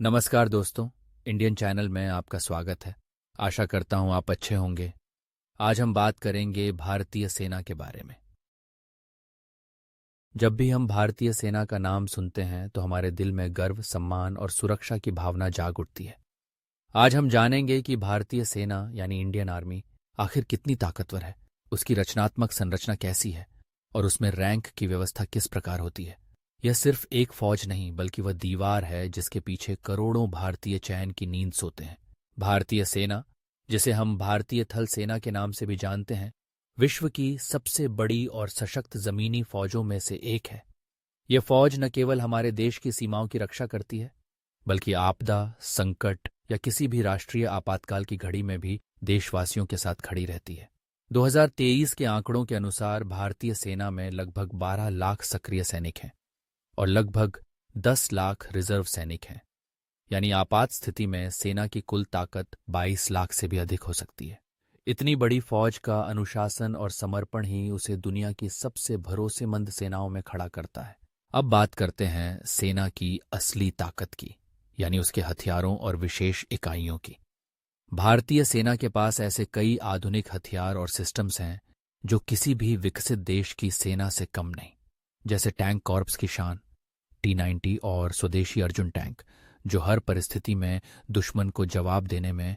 नमस्कार दोस्तों, Indian channel में आपका स्वागत है। आशा करता हूं आप अच्छे होंगे। आज हम बात करेंगे भारतीय सेना के बारे में। जब भी हम भारतीय सेना का नाम सुनते हैं तो हमारे दिल में गर्व, सम्मान और सुरक्षा की भावना जाग उठती है। आज हम जानेंगे कि भारतीय सेना यानी इंडियन आर्मी आखिर कितनी ताकतवर है, उसकी रचनात्मक संरचना कैसी है और उसमें रैंक की व्यवस्था किस प्रकार होती है। यह सिर्फ एक फौज नहीं बल्कि वह दीवार है जिसके पीछे करोड़ों भारतीय चैन की नींद सोते हैं। भारतीय सेना, जिसे हम भारतीय थल सेना के नाम से भी जानते हैं, विश्व की सबसे बड़ी और सशक्त जमीनी फौजों में से एक है। यह फौज न केवल हमारे देश की सीमाओं की रक्षा करती है बल्कि आपदा, संकट या किसी भी राष्ट्रीय आपातकाल की घड़ी में भी देशवासियों के साथ खड़ी रहती है। 2023 के आंकड़ों के अनुसार भारतीय सेना में लगभग 12 लाख सक्रिय सैनिक हैं और लगभग 10 लाख रिजर्व सैनिक हैं, यानी आपात स्थिति में सेना की कुल ताकत 22 लाख से भी अधिक हो सकती है। इतनी बड़ी फौज का अनुशासन और समर्पण ही उसे दुनिया की सबसे भरोसेमंद सेनाओं में खड़ा करता है। अब बात करते हैं सेना की असली ताकत की, यानी उसके हथियारों और विशेष इकाइयों की। भारतीय सेना के पास ऐसे कई आधुनिक हथियार और सिस्टम्स हैं जो किसी भी विकसित देश की सेना से कम नहीं। जैसे टैंक कॉर्प्स की शान T-90 और स्वदेशी अर्जुन टैंक, जो हर परिस्थिति में दुश्मन को जवाब देने में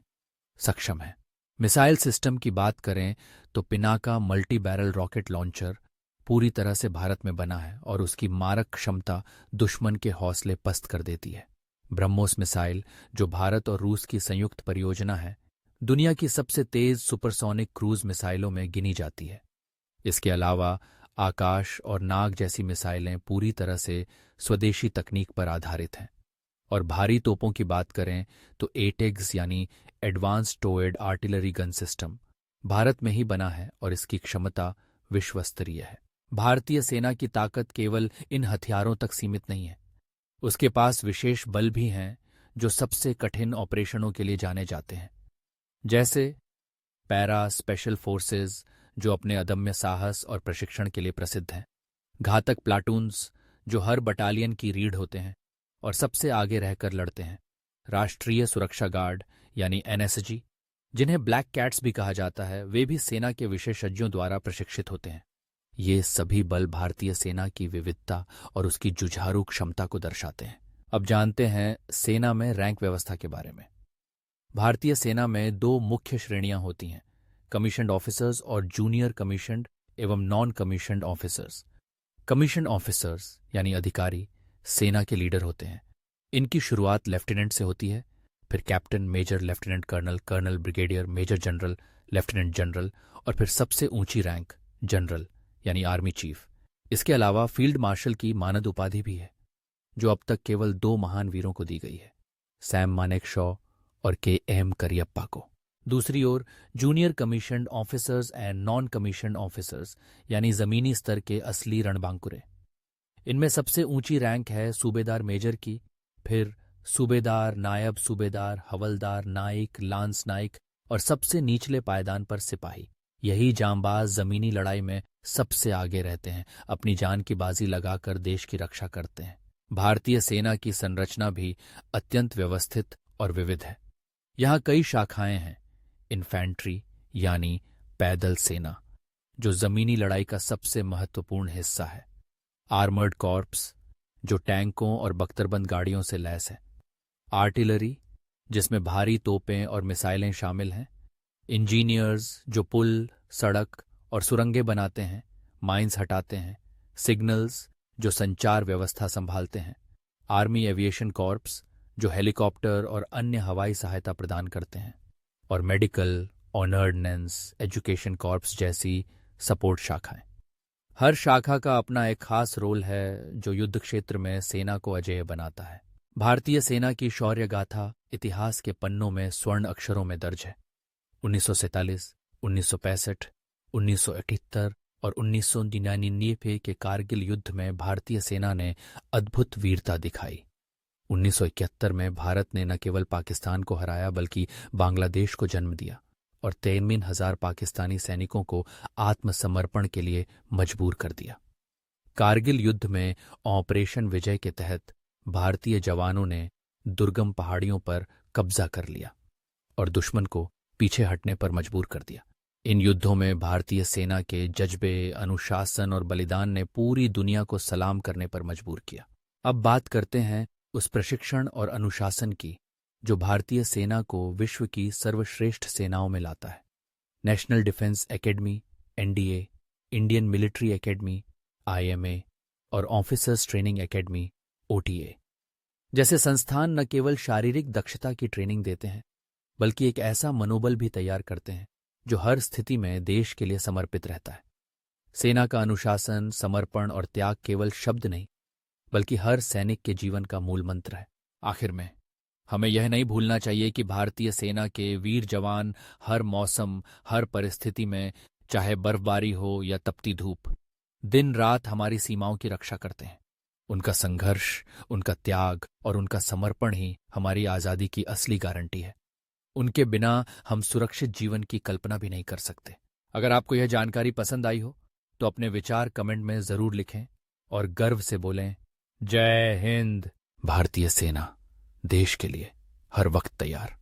सक्षम है। मिसाइल सिस्टम की बात करें तो Pinaka multi barrel rocket launcher पूरी तरह से भारत में बना है और उसकी मारक क्षमता दुश्मन के हौसले पस्त कर देती है। ब्रह्मोस मिसाइल, जो भारत और रूस की संयुक्त परियोजना है, दुनिया की सबसे तेज सुपरसोनिक क्रूज मिसाइलों में गिनी जाती है। इसके अलावा आकाश और नाग जैसी मिसाइलें पूरी तरह से स्वदेशी तकनीक पर आधारित हैं। और भारी तोपों की बात करें तो एटेग्स यानी advance towed artillery gun system Bharat में ही बना है और इसकी क्षमता विश्व स्तरीय है। भारतीय सेना की ताकत केवल इन हथियारों तक सीमित नहीं है। उसके पास विशेष बल भी हैं जो सबसे कठिन ऑपरेशनों के लिए जाने जाते हैं, जैसे पैरा स्पेशल फोर्सेस, जो अपने अदम्य साहस और प्रशिक्षण के लिए प्रसिद्ध हैं। घातक प्लाटून्स, जो हर बटालियन की रीढ़ होते हैं और सबसे आगे रहकर लड़ते हैं। राष्ट्रीय सुरक्षा गार्ड यानी NSG, जिन्हें ब्लैक कैट्स भी कहा जाता है, वे भी सेना के विशेषज्ञों द्वारा प्रशिक्षित होते हैं। ये सभी बल भारतीय सेना की विविधता और उसकी जुझारू क्षमता को दर्शाते हैं। अब जानते हैं सेना में रैंक व्यवस्था के बारे में। भारतीय सेना में 2 मुख्य श्रेणियां होती हैं, कमीशन्ड ऑफिसर्स और जूनियर कमीशन्ड एवं non commissioned officers. Commissioned officers यानी अधिकारी सेना के लीडर होते हैं। इनकी शुरुआत लेफ्टिनेंट से होती है, फिर captain, major, lieutenant colonel, colonel, brigadier, major general, lieutenant general और फिर सबसे ऊंची रैंक जनरल यानी आर्मी चीफ। इसके अलावा फील्ड मार्शल की मानद उपाधि भी है, जो अब तक केवल 2 महान वीरों को दी गई है, सैम मानेकशॉ और KM करियप्पा को। दूसरी ओर junior commissioned officers and non commissioned officers यानी जमीनी स्तर के असली रणबांकुरे। इनमें सबसे ऊंची रैंक है सूबेदार मेजर की, फिर सूबेदार, नायब सूबेदार, हवलदार, नाइक, लांस नाइक और सबसे निचले पायदान पर सिपाही। यही जांबाज जमीनी लड़ाई में सबसे आगे रहते हैं, अपनी जान की बाजी लगाकर देश की रक्षा करते हैं। भारतीय सेना की संरचना भी अत्यंत व्यवस्थित और विविध है। यहाँ कई शाखाएं हैं। इन्फैंट्री यानी पैदल सेना, जो जमीनी लड़ाई का सबसे महत्वपूर्ण हिस्सा है। आर्मर्ड कॉर्प्स, जो टैंकों और बख्तरबंद गाड़ियों से लैस है। आर्टिलरी, जिसमें भारी तोपें और मिसाइलें शामिल हैं। इंजीनियर्स, जो पुल, सड़क और सुरंगें बनाते हैं, माइंस हटाते हैं। सिग्नल्स, जो संचार व्यवस्था संभालते हैं। आर्मी एविएशन कॉर्प्स, जो हेलीकॉप्टर और अन्य हवाई सहायता प्रदान करते हैं। और मेडिकल, ऑर्डिनेंस, एजुकेशन कॉर्प्स जैसी सपोर्ट शाखाएं। हर शाखा का अपना एक खास रोल है जो युद्ध क्षेत्र में सेना को अजेय बनाता है। भारतीय सेना की शौर्य गाथा इतिहास के पन्नों में स्वर्ण अक्षरों में दर्ज है। 1947, 1965, 1978 और 1999 के कारगिल युद्ध में भारतीय सेना ने अद्भुत वीरता दिखाई। 1971 में भारत ने न केवल पाकिस्तान को हराया बल्कि बांग्लादेश को जन्म दिया और 53,000 पाकिस्तानी सैनिकों को आत्मसमर्पण के लिए मजबूर कर दिया। कारगिल युद्ध में ऑपरेशन विजय के तहत भारतीय जवानों ने दुर्गम पहाड़ियों पर कब्जा कर लिया और दुश्मन को पीछे हटने पर मजबूर कर दिया। इन युद्धों में भारतीय सेना के जज्बे, अनुशासन और बलिदान ने पूरी दुनिया को सलाम करने पर मजबूर किया। अब बात करते हैं उस प्रशिक्षण और अनुशासन की जो भारतीय सेना को विश्व की सर्वश्रेष्ठ सेनाओं में लाता है। National defence academy, NDA, Indian military academy, IMA और ऑफिसर्स ट्रेनिंग एकेडमी, ओटीए जैसे संस्थान न केवल शारीरिक दक्षता की ट्रेनिंग देते हैं बल्कि एक ऐसा मनोबल भी तैयार करते हैं जो हर स्थिति में देश के लिए समर्पित रहता है। सेना का अनुशासन, समर्पण और त्याग केवल शब्द नहीं बल्कि हर सैनिक के जीवन का मूल मंत्र है। आखिर में हमें यह नहीं भूलना चाहिए कि भारतीय सेना के वीर जवान हर मौसम, हर परिस्थिति में, चाहे बर्फबारी हो या तपती धूप, दिन रात हमारी सीमाओं की रक्षा करते हैं। उनका संघर्ष, उनका त्याग और उनका समर्पण ही हमारी आज़ादी की असली गारंटी है। उनके बिना हम सुरक्षित जीवन की कल्पना भी नहीं कर सकते। अगर आपको यह जानकारी पसंद आई हो तो अपने विचार कमेंट में जरूर लिखें और गर्व से बोलें, जय हिंद। भारतीय सेना देश के लिए हर वक्त तैयार।